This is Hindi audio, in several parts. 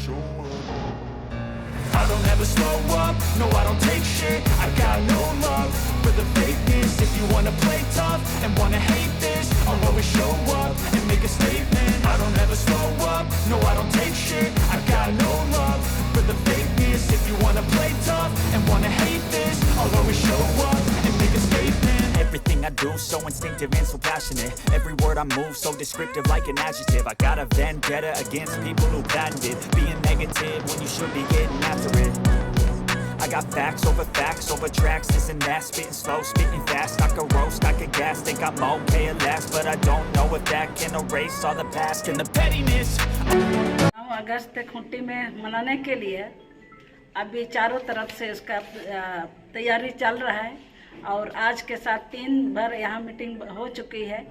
show up. I don't ever slow up, no I don't take shit. I got no love for the fakeness. If you wanna play tough and wanna hate this, I'll always show up and make a statement. I don't ever slow up, no I don't take shit. I got no love for the fakeness. If you wanna play tough and wanna hate this, I'll always show up and make a statement. Everything I do so instinctive and so passionate. Every word I move so descriptive like an adjective. I got a vendetta against people who patented being negative when you should be getting after it. I got facts over tracks, this and that. Spitting slow, spitting fast. I could roast, I could gas. Think I'm okay at last, but I don't know if that can erase all the past and the pettiness. 9 अगस्त खूंटी में मनाने के लिए अभी चारों तरफ से इसका तैयारी चल रहा है और आज के साथ 3 बार यहाँ मीटिंग हो चुकी है।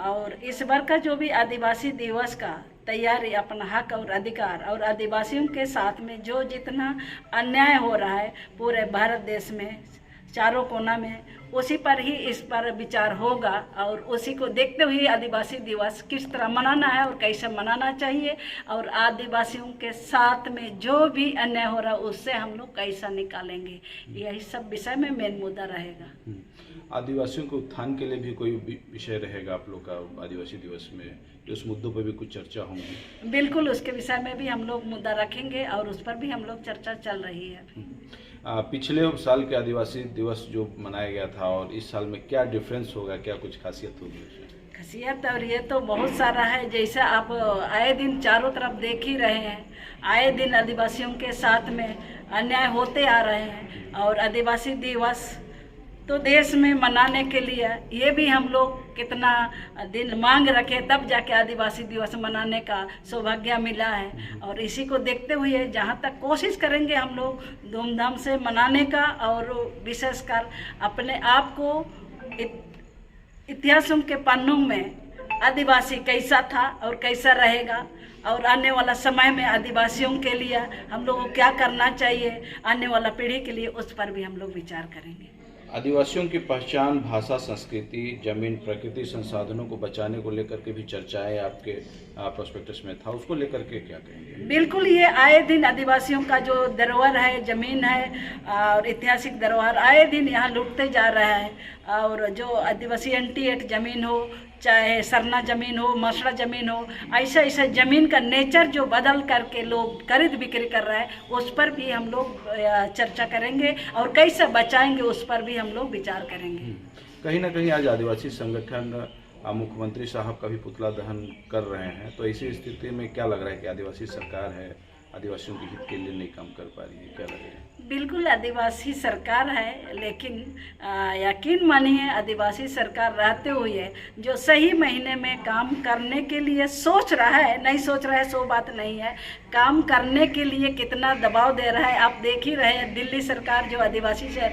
और इस बार का जो भी आदिवासी दिवस का तैयारी अपना हक और अधिकार और आदिवासियों के साथ में जो जितना अन्याय हो रहा है पूरे भारत देश में चारों कोना में, उसी पर ही इस पर विचार होगा और उसी को देखते हुए आदिवासी दिवस किस तरह मनाना है और कैसे मनाना चाहिए और आदिवासियों के साथ में जो भी अन्याय हो रहा है उससे हम लोग कैसा निकालेंगे, यही सब विषय में मेन मुद्दा रहेगा। आदिवासियों के उत्थान के लिए भी कोई विषय रहेगा आप लोग का आदिवासी दिवस में, उस मुद्दों पर भी कुछ चर्चा होंगी? बिल्कुल, उसके विषय में भी हम लोग मुद्दा रखेंगे और उस पर भी हम लोग चर्चा चल रही है। पिछले साल के आदिवासी दिवस जो मनाया गया था और इस साल में क्या डिफरेंस होगा, क्या कुछ खासियत होगी? खासियत और ये तो बहुत सारा है, जैसे आप आए दिन चारों तरफ देख ही रहे हैं, आए दिन आदिवासियों के साथ में अन्याय होते आ रहे हैं। और आदिवासी दिवस तो देश में मनाने के लिए ये भी हम लोग कितना दिन मांग रखे तब जाके आदिवासी दिवस मनाने का सौभाग्य मिला है। और इसी को देखते हुए जहाँ तक कोशिश करेंगे हम लोग धूमधाम से मनाने का और विशेषकर अपने आप को इतिहासों के पन्नों में आदिवासी कैसा था और कैसा रहेगा और आने वाला समय में आदिवासियों के लिए हम लोगों को क्या करना चाहिए, आने वाला पीढ़ी के लिए, उस पर भी हम लोग विचार करेंगे। आदिवासियों की पहचान, भाषा, संस्कृति, जमीन, प्रकृति संसाधनों को बचाने को लेकर के भी चर्चाएं आपके प्रोस्पेक्टस में था, उसको लेकर के क्या कहेंगे? बिल्कुल, ये आए दिन आदिवासियों का जो धरोहर है, जमीन है और ऐतिहासिक धरोहर आए दिन यहाँ लूटते जा रहा है। और जो आदिवासी एंटी जमीन हो, चाहे सरना ज़मीन हो, मसड़ा ज़मीन हो, ऐसा ऐसा ज़मीन का नेचर जो बदल करके लोग खरीद बिक्री कर रहे हैं, उस पर भी हम लोग चर्चा करेंगे और कैसे बचाएंगे उस पर भी हम लोग विचार करेंगे। कहीं ना कहीं आज आदिवासी संगठन मुख्यमंत्री साहब का भी पुतला दहन कर रहे हैं, तो ऐसी स्थिति में क्या लग रहा है कि आदिवासी सरकार है, आदिवासियों के हित के लिए नहीं काम कर पा रही है, क्या लग रहा है? बिल्कुल, आदिवासी सरकार है, लेकिन यकीन मानिए आदिवासी सरकार रहते हुए जो सही महीने में काम करने के लिए सोच रहा है, नहीं सोच रहा है सो बात नहीं है, काम करने के लिए कितना दबाव दे रहा है आप देख ही रहे हैं। दिल्ली सरकार जो आदिवासी से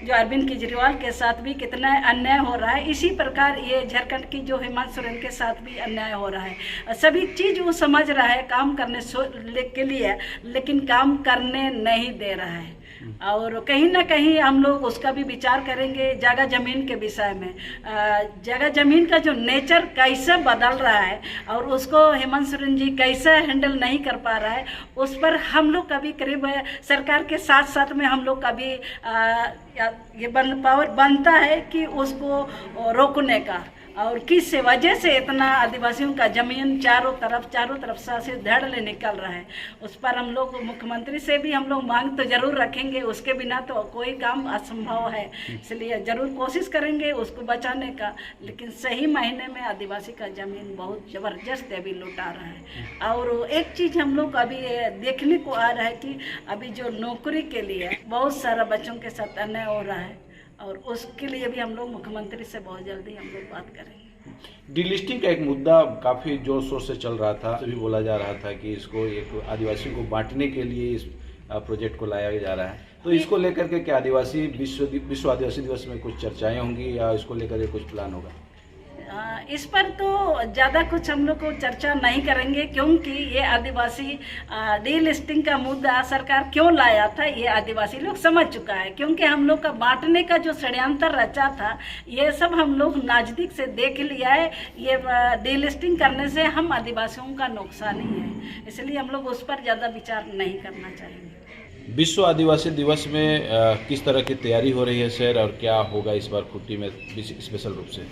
जो अरविंद केजरीवाल के साथ भी कितना अन्याय हो रहा है, इसी प्रकार ये झारखंड की जो हेमंत सोरेन के साथ भी अन्याय हो रहा है। सभी चीज़ वो समझ रहा है काम करने के लिए, लेकिन काम करने नहीं दे रहा है। और कहीं ना कहीं हम लोग उसका भी विचार करेंगे जगह ज़मीन के विषय में। जगह ज़मीन का जो नेचर कैसे बदल रहा है और उसको हेमंत सोरेन जी कैसे हैंडल नहीं कर पा रहा है, उस पर हम लोग कभी करीब सरकार के साथ साथ में हम लोग कभी ये पावर बनता है कि उसको रोकने का। और किस वजह से इतना आदिवासियों का ज़मीन चारों तरफ से धड़ ले निकल रहा है, उस पर हम लोग मुख्यमंत्री से भी हम लोग मांग तो ज़रूर रखेंगे, उसके बिना तो कोई काम असंभव है, इसलिए ज़रूर कोशिश करेंगे उसको बचाने का। लेकिन सही महीने में आदिवासी का ज़मीन बहुत ज़बरदस्त अभी लुटा रहा है। और एक चीज़ हम लोग अभी देखने को आ रहा है कि अभी जो नौकरी के लिए बहुत सारा बच्चों के साथ अन्याय हो रहा है और उसके लिए भी हम लोग मुख्यमंत्री से बहुत जल्दी हम लोग बात करेंगे। डिलिस्टिंग का एक मुद्दा काफ़ी जोर शोर से चल रहा था, सभी बोला जा रहा था कि इसको एक आदिवासियों को बांटने के लिए इस प्रोजेक्ट को लाया जा रहा है, तो इसको लेकर के क्या आदिवासी विश्व आदिवासी दिवस में कुछ चर्चाएं होंगी या इसको लेकर के कुछ प्लान होगा? इस पर तो ज़्यादा कुछ हम लोग को चर्चा नहीं करेंगे, क्योंकि ये आदिवासी डीलिस्टिंग का मुद्दा सरकार क्यों लाया था ये आदिवासी लोग समझ चुका है। क्योंकि हम लोग का बांटने का जो षड्यंत्र रचा था ये सब हम लोग नज़दीक से देख लिया है। ये डीलिस्टिंग करने से हम आदिवासियों का नुकसान ही है, इसलिए हम लोग उस पर ज़्यादा विचार नहीं करना चाहेंगे। विश्व आदिवासी दिवस में किस तरह की तैयारी हो रही है सर, और क्या होगा इस बार खुट्टी में स्पेशल रूप से?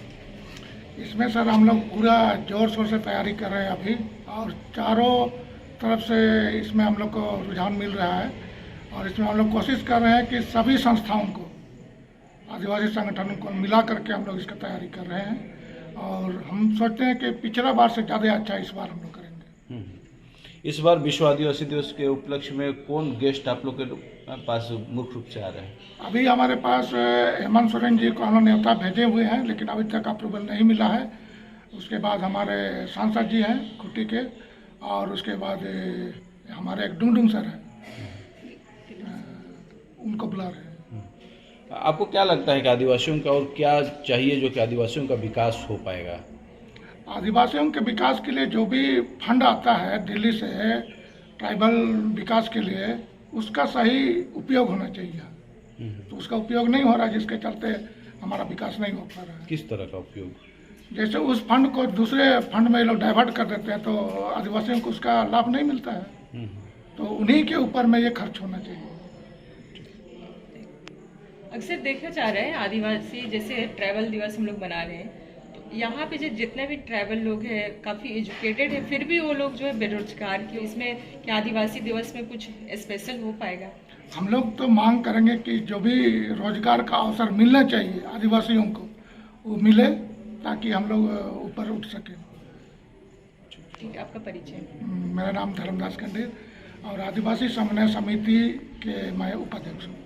इसमें सर हम लोग पूरा जोर शोर से तैयारी कर रहे हैं अभी, और चारों तरफ से इसमें हम लोग को रुझान मिल रहा है। और इसमें हम लोग कोशिश कर रहे हैं कि सभी संस्थाओं को, आदिवासी संगठनों को मिला करके हम लोग इसका तैयारी कर रहे हैं। और हम सोचते हैं कि पिछला बार से ज़्यादा अच्छा इस बार हम लोग करेंगे। इस बार विश्व आदिवासी दिवस के उपलक्ष्य में कौन गेस्ट आप लोग के पास मुख्य रूप से आ रहे हैं? अभी हमारे पास हेमंत सोरेन जी को हम लोग न्योता भेजे हुए हैं, लेकिन अभी तक अप्रूवल नहीं मिला है। उसके बाद हमारे सांसद जी हैं खुट्टी के, और उसके बाद हमारे एक डुंगडुंग सर हैं, उनको बुला रहे हैं। आपको क्या लगता है कि आदिवासियों का और क्या चाहिए जो कि आदिवासियों का विकास हो पाएगा? आदिवासियों के विकास के लिए जो भी फंड आता है दिल्ली से ट्राइबल विकास के लिए, उसका सही उपयोग होना चाहिए। तो उसका उपयोग नहीं हो रहा है, जिसके चलते हमारा विकास नहीं हो पा रहा है। किस तरह का उपयोग? जैसे उस फंड को दूसरे फंड में लोग डाइवर्ट कर देते हैं, तो आदिवासियों को उसका लाभ नहीं मिलता है। तो उन्हीं के ऊपर में ये खर्च होना चाहिए। अक्सर देखा जा रहा है आदिवासी जैसे ट्राइबल दिवस हम लोग मना रहे हैं, तो यहाँ पे जो जितने भी ट्राइबल लोग हैं काफ़ी एजुकेटेड है, फिर भी वो लोग जो है बेरोजगार की, इसमें क्या आदिवासी दिवस में कुछ स्पेशल हो पाएगा? हम लोग तो मांग करेंगे कि जो भी रोजगार का अवसर मिलना चाहिए आदिवासियों को, वो मिले, ताकि हम लोग ऊपर उठ सकें। ठीक है, आपका परिचय? मेरा नाम धर्मदास कंडेर, और आदिवासी समन्वय समिति के मैं उपाध्यक्ष हूँ।